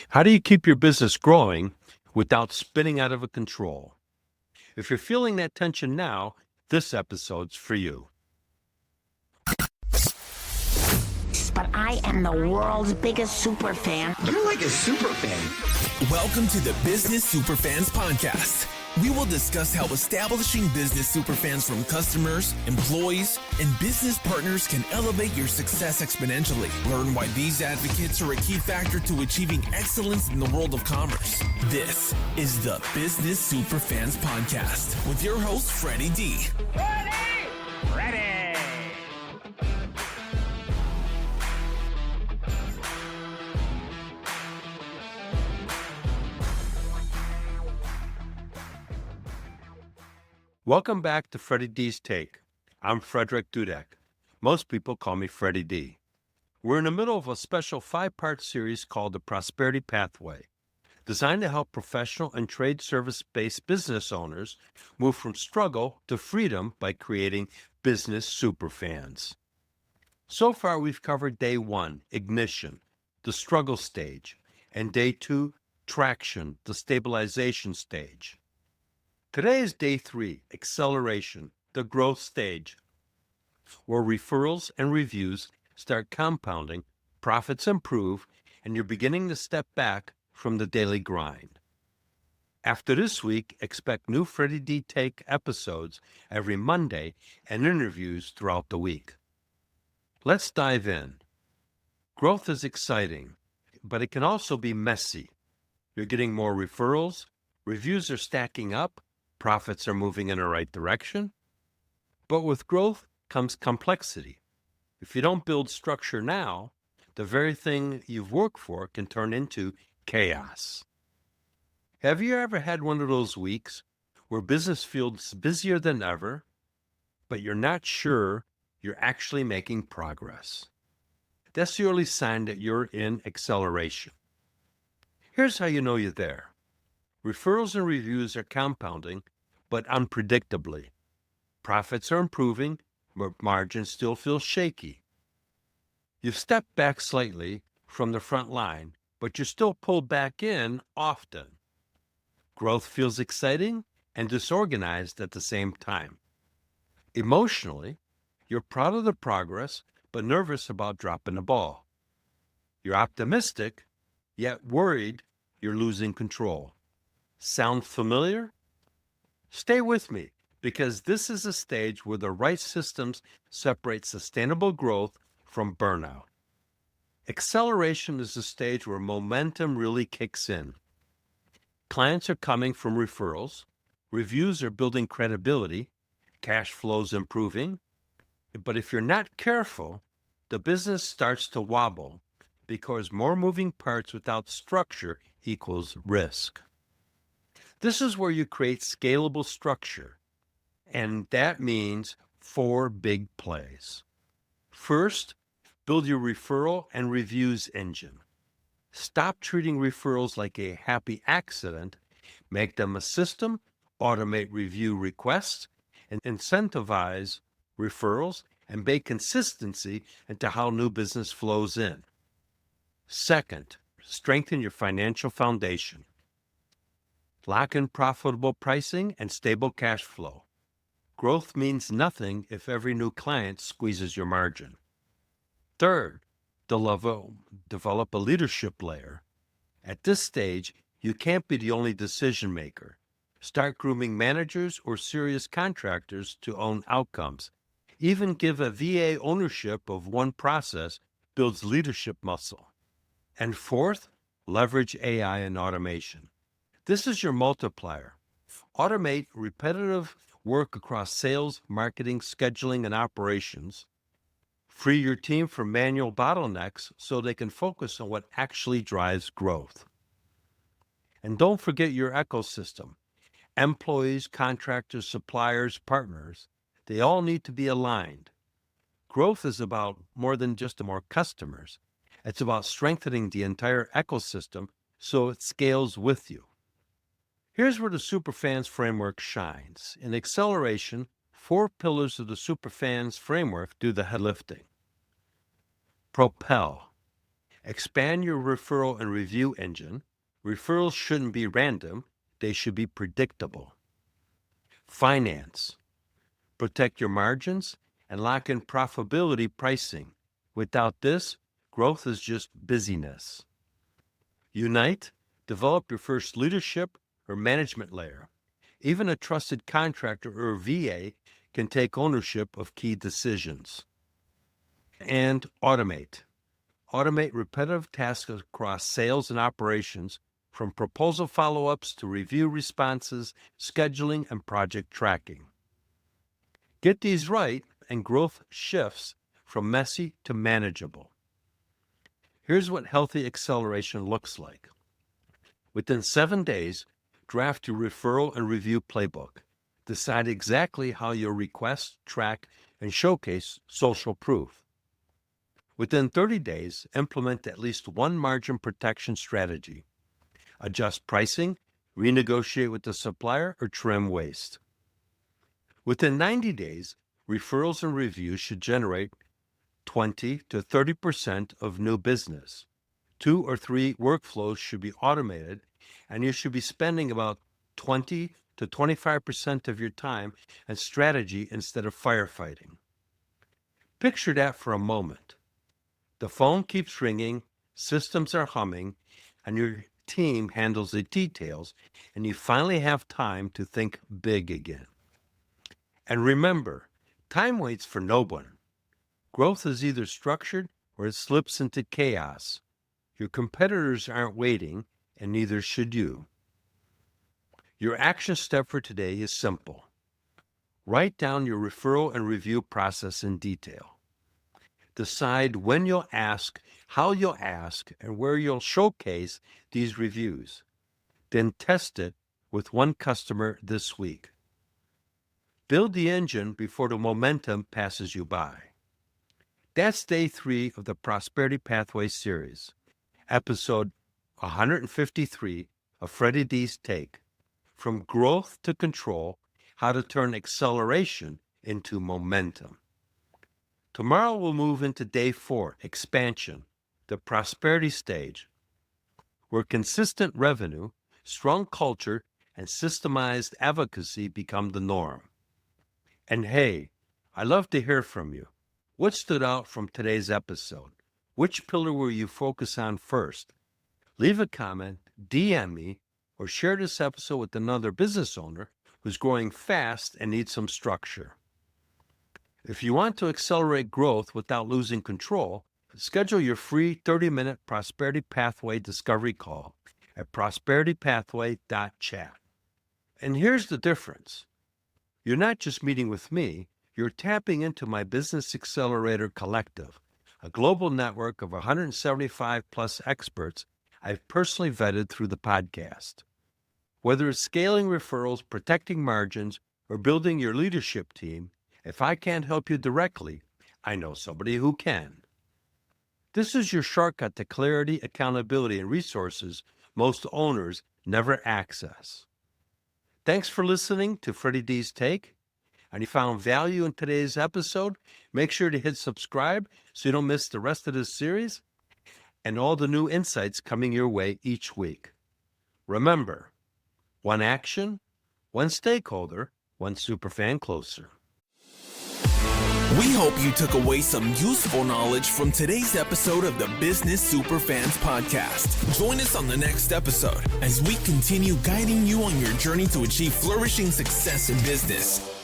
How do you keep your business growing without spinning out of control? If you're feeling that tension now, this episode's for you. But I am the world's biggest super fan. You're like a super fan. Welcome to the Business Superfans Podcast. We will discuss how establishing business superfans from customers, employees, and business partners can elevate your success exponentially. Learn why these advocates are a key factor to achieving excellence in the world of commerce. This is the Business Superfans Podcast with your host, Freddy D. Ready! Welcome back to Freddy D's Take. I'm Frederick Dudek. Most people call me Freddy D. We're in the middle of a special 5-part series called The Prosperity Pathway, designed to help professional and trade service-based business owners move from struggle to freedom by creating business superfans. So far, we've covered day 1, ignition, the struggle stage, and day 2, traction, the stabilization stage. Today is day 3, acceleration, the growth stage, where referrals and reviews start compounding, profits improve, and you're beginning to step back from the daily grind. After this week, expect new Freddy D Take episodes every Monday and interviews throughout the week. Let's dive in. Growth is exciting, but it can also be messy. You're getting more referrals, reviews are stacking up, profits are moving in the right direction. But with growth comes complexity. If you don't build structure now, the very thing you've worked for can turn into chaos. Have you ever had one of those weeks where business feels busier than ever, but you're not sure you're actually making progress? That's the early sign that you're in acceleration. Here's how you know you're there. Referrals and reviews are compounding, but unpredictably. Profits are improving, but margins still feel shaky. You've stepped back slightly from the front line, but you're still pulled back in often. Growth feels exciting and disorganized at the same time. Emotionally, you're proud of the progress, but nervous about dropping the ball. You're optimistic, yet worried you're losing control. Sound familiar? Stay with me, because this is a stage where the right systems separate sustainable growth from burnout. Acceleration is a stage where momentum really kicks in. Clients are coming from referrals, reviews are building credibility, cash flow's improving. But if you're not careful, the business starts to wobble because more moving parts without structure equals risk. This is where you create scalable structure, and that means 4 big plays. First, build your referral and reviews engine. Stop treating referrals like a happy accident. Make them a system, automate review requests, and incentivize referrals, and bake consistency into how new business flows in. Second, strengthen your financial foundation. Lock in profitable pricing and stable cash flow. Growth means nothing if every new client squeezes your margin. Third, develop a leadership layer. At this stage, you can't be the only decision maker. Start grooming managers or serious contractors to own outcomes. Even give a VA ownership of one process builds leadership muscle. And fourth, leverage AI and automation. This is your multiplier. Automate repetitive work across sales, marketing, scheduling, and operations. Free your team from manual bottlenecks so they can focus on what actually drives growth. And don't forget your ecosystem. Employees, contractors, suppliers, partners, they all need to be aligned. Growth is about more than just more customers. It's about strengthening the entire ecosystem so it scales with you. Here's where the Superfans framework shines. In acceleration, 4 pillars of the Superfans framework do the heavy lifting. Propel. Expand your referral and review engine. Referrals shouldn't be random. They should be predictable. Finance. Protect your margins and lock in profitability pricing. Without this, growth is just busyness. Unite. Develop your first leadership or management layer. Even a trusted contractor or VA can take ownership of key decisions. And automate. Automate repetitive tasks across sales and operations, from proposal follow-ups to review responses, scheduling, and project tracking. Get these right, and growth shifts from messy to manageable. Here's what healthy acceleration looks like. Within 7 days, draft your referral and review playbook. Decide exactly how you'll request, track, and showcase social proof. Within 30 days, implement at least one margin protection strategy. Adjust pricing, renegotiate with the supplier, or trim waste. Within 90 days, referrals and reviews should generate 20 to 30% of new business. 2 or 3 workflows should be automated, and you should be spending about 20 to 25% of your time on strategy instead of firefighting. Picture that for a moment. The phone keeps ringing, systems are humming, and your team handles the details, and you finally have time to think big again. And remember, time waits for no one. Growth is either structured or it slips into chaos. Your competitors aren't waiting, and neither should you. Your action step for today is simple. Write down your referral and review process in detail. Decide when you'll ask, how you'll ask, and where you'll showcase these reviews. Then test it with one customer this week. Build the engine before the momentum passes you by. That's day 3 of the Prosperity Pathway series, episode 153 of Freddy D's Take, From Growth to Control, How to Turn Acceleration into Momentum. Tomorrow we'll move into day 4, expansion, the prosperity stage, where consistent revenue, strong culture, and systemized advocacy become the norm. And hey, I'd love to hear from you. What stood out from today's episode? Which pillar will you focus on first? Leave a comment, DM me, or share this episode with another business owner who's growing fast and needs some structure. If you want to accelerate growth without losing control, schedule your free 30-minute Prosperity Pathway discovery call at prosperitypathway.chat. And here's the difference. You're not just meeting with me, you're tapping into my Business Accelerator Collective, a global network of 175 plus experts I've personally vetted through the podcast. Whether it's scaling referrals, protecting margins, or building your leadership team, if I can't help you directly, I know somebody who can. This is your shortcut to clarity, accountability, and resources most owners never access. Thanks for listening to Freddy D's Take. And you found value in today's episode, make sure to hit subscribe so you don't miss the rest of this series and all the new insights coming your way each week. Remember, one action, one stakeholder, one superfan closer. We hope you took away some useful knowledge from today's episode of the Business Superfans Podcast. Join us on the next episode as we continue guiding you on your journey to achieve flourishing success in business.